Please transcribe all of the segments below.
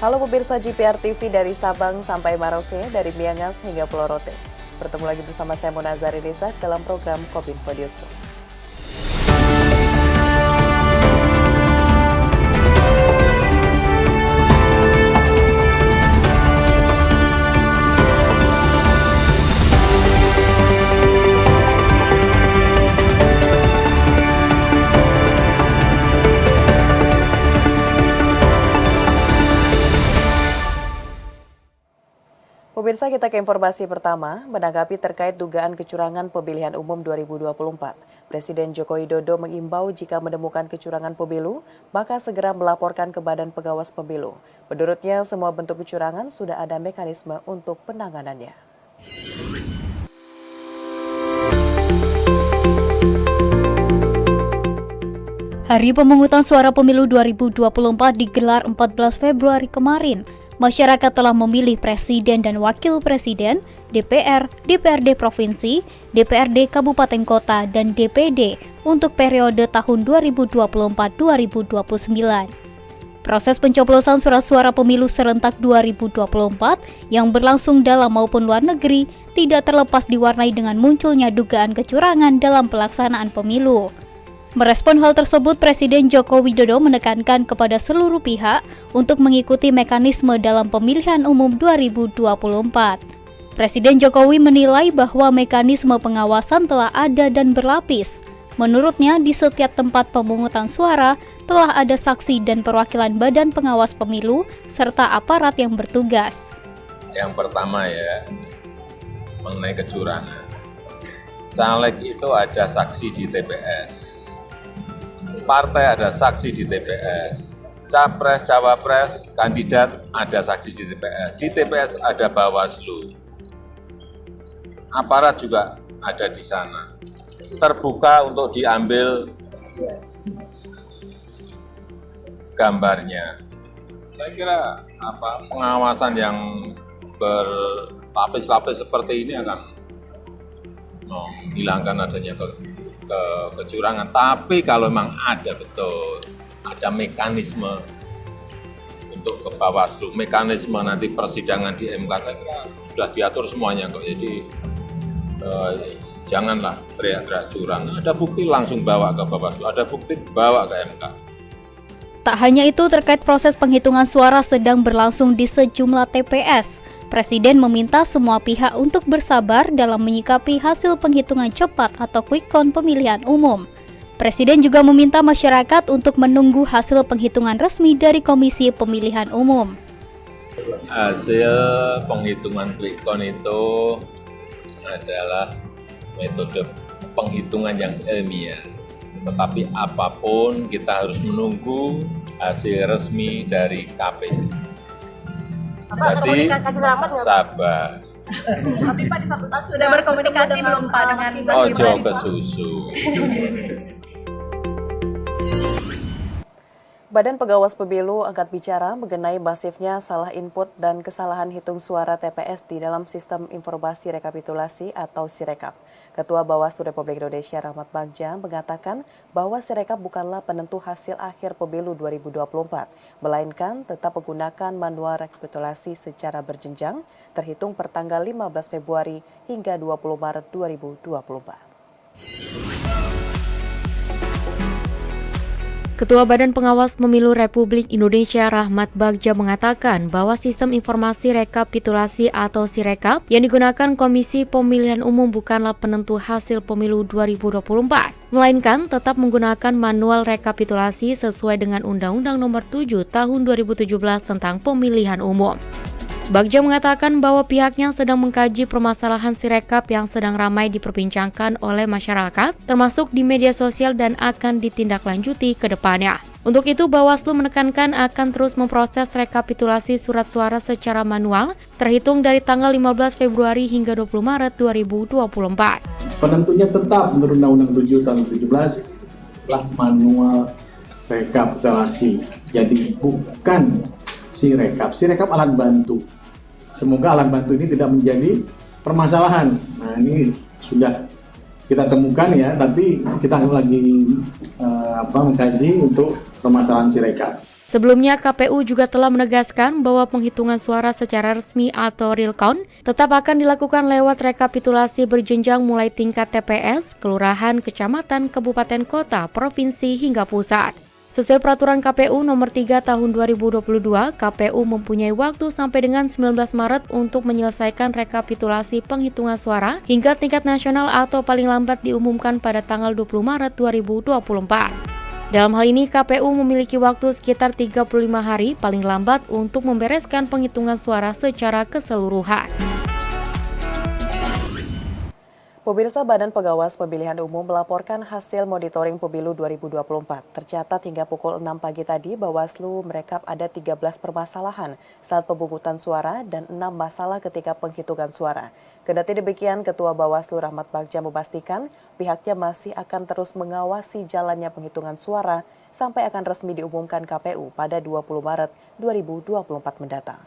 Halo pemirsa GPR TV dari Sabang sampai Merauke, dari Miangas hingga Pulau Rote. Bertemu lagi bersama saya Mona Zarinisa dalam program Kominfo Newsroom. Pemirsa, kita ke informasi pertama, menanggapi terkait dugaan kecurangan pemilihan umum 2024. Presiden Joko Widodo mengimbau jika menemukan kecurangan pemilu, maka segera melaporkan ke Badan Pengawas Pemilu. Menurutnya, semua bentuk kecurangan sudah ada mekanisme untuk penanganannya. Hari pemungutan suara pemilu 2024 digelar 14 Februari kemarin. Masyarakat telah memilih presiden dan wakil presiden, DPR, DPRD Provinsi, DPRD Kabupaten Kota, dan DPD untuk periode tahun 2024-2029. Proses pencoblosan surat suara pemilu serentak 2024 yang berlangsung dalam maupun luar negeri tidak terlepas diwarnai dengan munculnya dugaan kecurangan dalam pelaksanaan pemilu. Merespon hal tersebut, Presiden Joko Widodo menekankan kepada seluruh pihak untuk mengikuti mekanisme dalam pemilihan umum 2024. Presiden Jokowi menilai bahwa mekanisme pengawasan telah ada dan berlapis. Menurutnya, di setiap tempat pemungutan suara telah ada saksi dan perwakilan Badan Pengawas Pemilu serta aparat yang bertugas. Yang pertama ya, mengenai kecurangan. Caleg itu ada saksi di TPS. Partai ada saksi di TPS, capres, cawapres, kandidat ada saksi di TPS ada Bawaslu, aparat juga ada di sana, terbuka untuk diambil gambarnya. Saya kira pengawasan yang berlapis-lapis seperti ini akan menghilangkan adanya kecurangan. Tapi kalau memang ada betul, ada mekanisme untuk ke Bawaslu, mekanisme nanti persidangan di MK, saya kira sudah diatur semuanya kok. Jadi janganlah teriak-teriak curang. Ada bukti langsung bawa ke Bawaslu, ada bukti bawa ke MK. Tak hanya itu, terkait proses penghitungan suara sedang berlangsung di sejumlah TPS. Presiden meminta semua pihak untuk bersabar dalam menyikapi hasil penghitungan cepat atau quick count pemilihan umum. Presiden juga meminta masyarakat untuk menunggu hasil penghitungan resmi dari Komisi Pemilihan Umum. Hasil penghitungan quick count itu adalah metode penghitungan yang ilmiah. Tetapi apapun kita harus menunggu hasil resmi dari KPU. Jadi sabar. Tapi Pak di satu saat sudah berkomunikasi belum Pak dengan Ojo ke susu. Badan Pengawas Pemilu angkat bicara mengenai masifnya salah input dan kesalahan hitung suara TPS di dalam Sistem Informasi Rekapitulasi atau Sirekap. Ketua Bawaslu Republik Indonesia Rahmat Bagja mengatakan bahwa Sirekap bukanlah penentu hasil akhir pemilu 2024, melainkan tetap menggunakan manual rekapitulasi secara berjenjang terhitung per tanggal 15 Februari hingga 20 Maret 2024. Ketua Badan Pengawas Pemilu Republik Indonesia Rahmat Bagja mengatakan bahwa sistem informasi rekapitulasi atau Sirekap yang digunakan Komisi Pemilihan Umum bukanlah penentu hasil pemilu 2024, melainkan tetap menggunakan manual rekapitulasi sesuai dengan Undang-Undang Nomor 7 Tahun 2017 tentang Pemilihan Umum. Bagja mengatakan bahwa pihaknya sedang mengkaji permasalahan Sirekap yang sedang ramai diperbincangkan oleh masyarakat, termasuk di media sosial dan akan ditindaklanjuti ke depannya. Untuk itu, Bawaslu menekankan akan terus memproses rekapitulasi surat suara secara manual, terhitung dari tanggal 15 Februari hingga 20 Maret 2024. Penentunya tetap menurut Undang-Undang 7 tahun 2017 lah manual rekapitulasi. Jadi bukan Sirekap. Sirekap alat bantu. Semoga alat bantu ini tidak menjadi permasalahan. Nah, ini sudah kita temukan ya, tapi kita lagi mengkaji untuk permasalahan Sirekap. Sebelumnya, KPU juga telah menegaskan bahwa penghitungan suara secara resmi atau real count tetap akan dilakukan lewat rekapitulasi berjenjang mulai tingkat TPS, kelurahan, kecamatan, kabupaten kota, provinsi, hingga pusat. Sesuai peraturan KPU nomor 3 tahun 2022, KPU mempunyai waktu sampai dengan 19 Maret untuk menyelesaikan rekapitulasi penghitungan suara hingga tingkat nasional atau paling lambat diumumkan pada tanggal 20 Maret 2024. Dalam hal ini, KPU memiliki waktu sekitar 35 hari paling lambat untuk membereskan penghitungan suara secara keseluruhan. Pemirsa, Badan Pengawas Pemilihan Umum melaporkan hasil monitoring pemilu 2024. Tercatat hingga pukul 6 pagi tadi, Bawaslu merekap ada 13 permasalahan saat pemungutan suara dan 6 masalah ketika penghitungan suara. Kendati demikian, Ketua Bawaslu Rahmat Bagja memastikan pihaknya masih akan terus mengawasi jalannya penghitungan suara sampai akan resmi diumumkan KPU pada 20 Maret 2024 mendatang.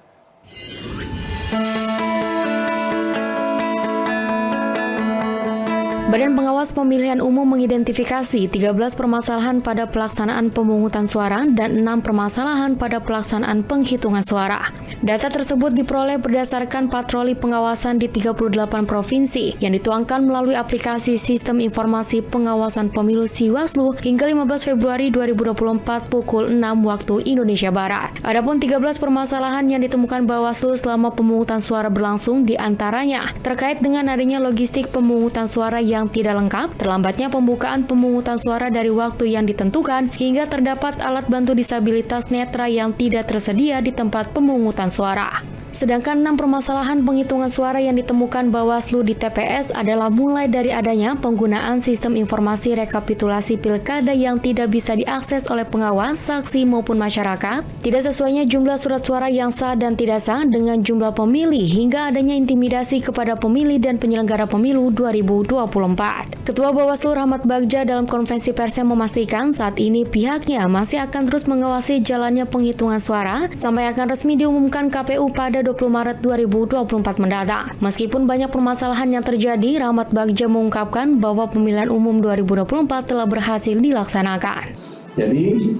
Badan Pengawas Pemilihan Umum mengidentifikasi 13 permasalahan pada pelaksanaan pemungutan suara dan 6 permasalahan pada pelaksanaan penghitungan suara. Data tersebut diperoleh berdasarkan patroli pengawasan di 38 provinsi yang dituangkan melalui aplikasi Sistem Informasi Pengawasan Pemilu Siwaslu hingga 15 Februari 2024 pukul 6 waktu Indonesia Barat. Adapun 13 permasalahan yang ditemukan Bawaslu selama pemungutan suara berlangsung diantaranya terkait dengan adanya logistik pemungutan suara yang tidak lengkap, terlambatnya pembukaan pemungutan suara dari waktu yang ditentukan, hingga terdapat alat bantu disabilitas netra yang tidak tersedia di tempat pemungutan suara. Sedangkan 6 permasalahan penghitungan suara yang ditemukan Bawaslu di TPS adalah mulai dari adanya penggunaan sistem informasi rekapitulasi pilkada yang tidak bisa diakses oleh pengawas, saksi maupun masyarakat, tidak sesuainya jumlah surat suara yang sah dan tidak sah dengan jumlah pemilih, hingga adanya intimidasi kepada pemilih dan penyelenggara pemilu 2024. Ketua Bawaslu Rahmat Bagja dalam konferensi persnya memastikan saat ini pihaknya masih akan terus mengawasi jalannya penghitungan suara sampai akan resmi diumumkan KPU pada 20 Maret 2024 mendatang. Meskipun banyak permasalahan yang terjadi, Rahmat Bagja mengungkapkan bahwa pemilihan umum 2024 telah berhasil dilaksanakan. Jadi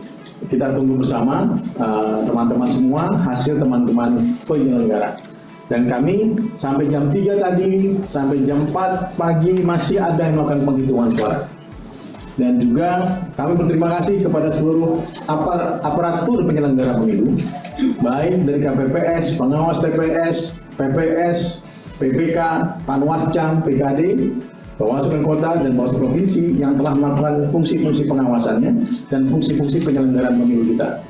kita tunggu bersama teman-teman semua hasil teman-teman penyelenggara. Dan kami sampai jam 3 tadi, sampai jam 4 pagi masih ada yang melakukan penghitungan suara. Dan juga kami berterima kasih kepada seluruh aparatur penyelenggara pemilu, baik dari KPPS, pengawas TPS, PPS, PPK, Panwascam, PKD, Bawaslu Kota, dan Bawaslu Provinsi yang telah melakukan fungsi-fungsi pengawasannya dan fungsi-fungsi penyelenggaraan pemilu kita.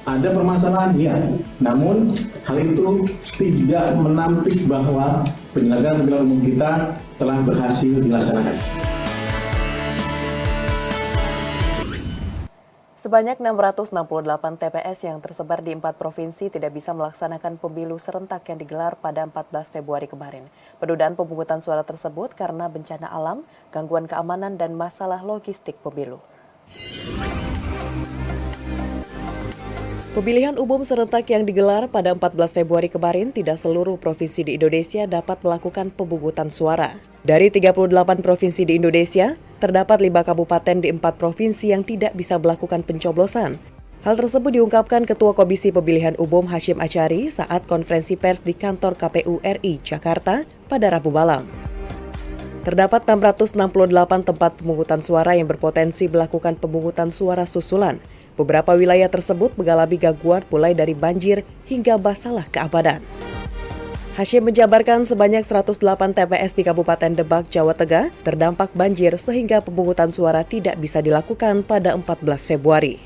Ada permasalahan, ya, namun hal itu tidak menampik bahwa penyelenggaraan pemilihan umum kita telah berhasil dilaksanakan. Sebanyak 668 TPS yang tersebar di 4 provinsi tidak bisa melaksanakan pemilu serentak yang digelar pada 14 Februari kemarin. Penundaan pemungutan suara tersebut karena bencana alam, gangguan keamanan, dan masalah logistik pemilu. Pemilihan umum serentak yang digelar pada 14 Februari kemarin tidak seluruh provinsi di Indonesia dapat melakukan pemungutan suara. Dari 38 provinsi di Indonesia, terdapat 5 kabupaten di 4 provinsi yang tidak bisa melakukan pencoblosan. Hal tersebut diungkapkan Ketua Komisi Pemilihan Umum Hasyim Asyari saat konferensi pers di kantor KPU RI Jakarta pada Rabu malam. Terdapat 668 tempat pemungutan suara yang berpotensi melakukan pemungutan suara susulan. Beberapa wilayah tersebut mengalami gangguan mulai dari banjir hingga masalah keamanan. Hasyim menjabarkan sebanyak 108 TPS di Kabupaten Demak, Jawa Tengah terdampak banjir sehingga pemungutan suara tidak bisa dilakukan pada 14 Februari.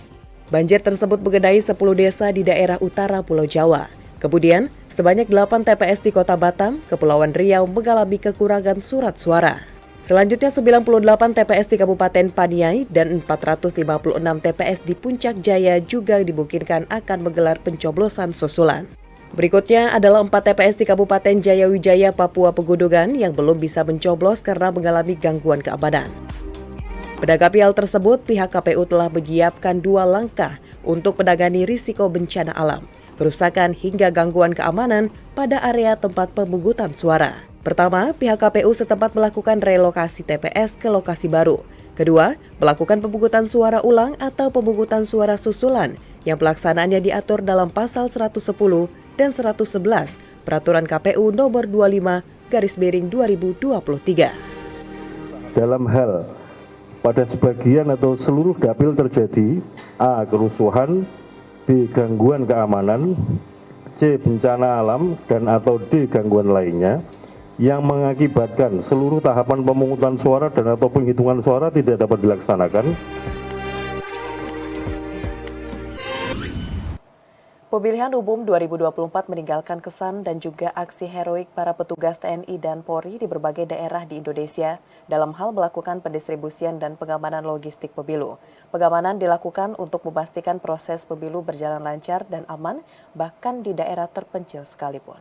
Banjir tersebut mengenai 10 desa di daerah utara Pulau Jawa. Kemudian, sebanyak 8 TPS di Kota Batam, Kepulauan Riau mengalami kekurangan surat suara. Selanjutnya 98 TPS di Kabupaten Paniai dan 456 TPS di Puncak Jaya juga dimungkinkan akan menggelar pencoblosan susulan. Berikutnya adalah 4 TPS di Kabupaten Jayawijaya, Papua Pegunungan yang belum bisa mencoblos karena mengalami gangguan keamanan. Menanggapi hal tersebut, pihak KPU telah menyiapkan 2 langkah untuk menangani risiko bencana alam, kerusakan hingga gangguan keamanan pada area tempat pemungutan suara. Pertama, pihak KPU setempat melakukan relokasi TPS ke lokasi baru. Kedua, melakukan pemungutan suara ulang atau pemungutan suara susulan yang pelaksanaannya diatur dalam pasal 110 dan 111 Peraturan KPU nomor 25/2023. Dalam hal pada sebagian atau seluruh dapil terjadi A. kerusuhan, B. gangguan keamanan, C. bencana alam, dan atau D. gangguan lainnya yang mengakibatkan seluruh tahapan pemungutan suara dan atau penghitungan suara tidak dapat dilaksanakan. Pemilihan umum 2024 meninggalkan kesan dan juga aksi heroik para petugas TNI dan Polri di berbagai daerah di Indonesia dalam hal melakukan pendistribusian dan pengamanan logistik pemilu. Pengamanan dilakukan untuk memastikan proses pemilu berjalan lancar dan aman, bahkan di daerah terpencil sekalipun.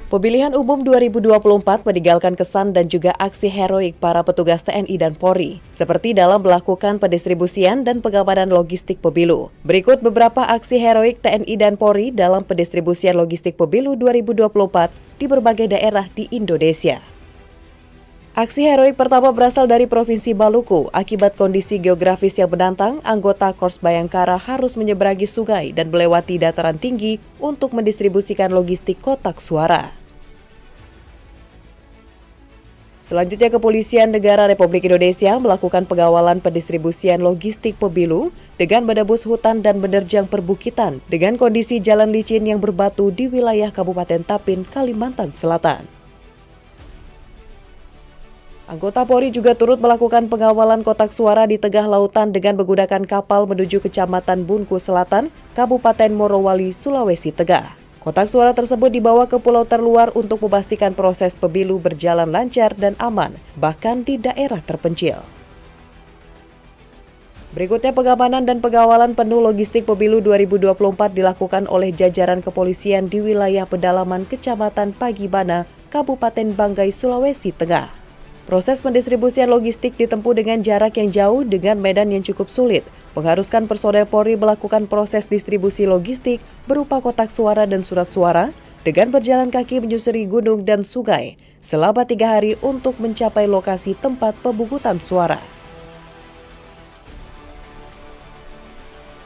Pemilihan umum 2024 meninggalkan kesan dan juga aksi heroik para petugas TNI dan Polri, seperti dalam melakukan pendistribusian dan pengamanan logistik pemilu. Berikut beberapa aksi heroik TNI dan Polri dalam pendistribusian logistik pemilu 2024 di berbagai daerah di Indonesia. Aksi heroik pertama berasal dari Provinsi Maluku. Akibat kondisi geografis yang menantang, anggota Korps Bayangkara harus menyeberangi sungai dan melewati dataran tinggi untuk mendistribusikan logistik kotak suara. Selanjutnya, Kepolisian Negara Republik Indonesia melakukan pengawalan pendistribusian logistik pemilu dengan menembus hutan dan menerjang perbukitan dengan kondisi jalan licin yang berbatu di wilayah Kabupaten Tapin, Kalimantan Selatan. Anggota Polri juga turut melakukan pengawalan kotak suara di tengah lautan dengan menggunakan kapal menuju Kecamatan Bunku Selatan, Kabupaten Morowali, Sulawesi Tengah. Kotak suara tersebut dibawa ke pulau terluar untuk memastikan proses pemilu berjalan lancar dan aman, bahkan di daerah terpencil. Berikutnya, pengamanan dan pengawalan penuh logistik pemilu 2024 dilakukan oleh jajaran kepolisian di wilayah pedalaman Kecamatan Pagibana, Kabupaten Banggai, Sulawesi Tengah. Proses pendistribusian logistik ditempuh dengan jarak yang jauh dengan medan yang cukup sulit, mengharuskan personel Polri melakukan proses distribusi logistik berupa kotak suara dan surat suara dengan berjalan kaki menyusuri gunung dan sungai selama 3 hari untuk mencapai lokasi tempat pemungutan suara.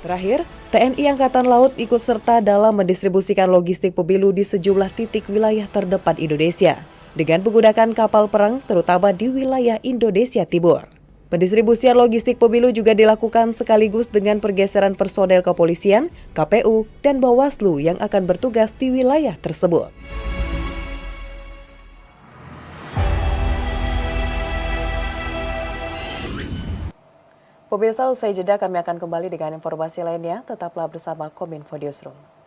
Terakhir, TNI Angkatan Laut ikut serta dalam mendistribusikan logistik pemilu di sejumlah titik wilayah terdepan Indonesia dengan menggunakan kapal perang terutama di wilayah Indonesia Timur. Pendistribusian logistik pemilu juga dilakukan sekaligus dengan pergeseran personel kepolisian, KPU, dan Bawaslu yang akan bertugas di wilayah tersebut. Pemirsa, usai jeda kami akan kembali dengan informasi lainnya. Tetaplah bersama Kominfo Newsroom.